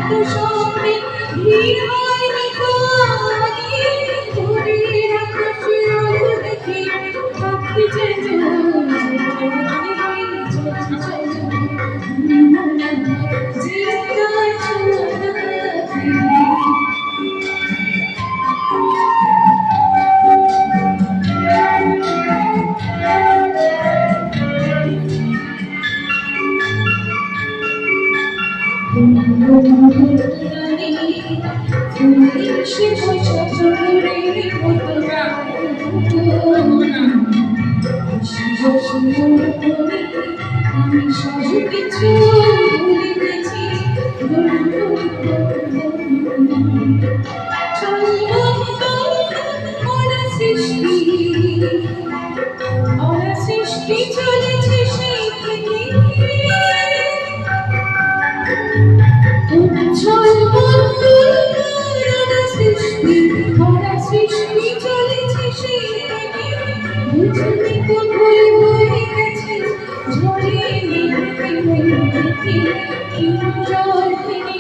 সঙ্গে ভিড় হয়নি তো আগে ভোরের আকাশে আলো দেখে পাখি যেন সে পয়সা চোরের মতো আমি সব কিছু ভুলে গেছি সৃষ্টি চলেছে সেই থেকে সৃষ্টি চলেছে সেই থেকে বুঝলি তো ভুল হয়ে গেছে ঝরে দেখে জল থেকে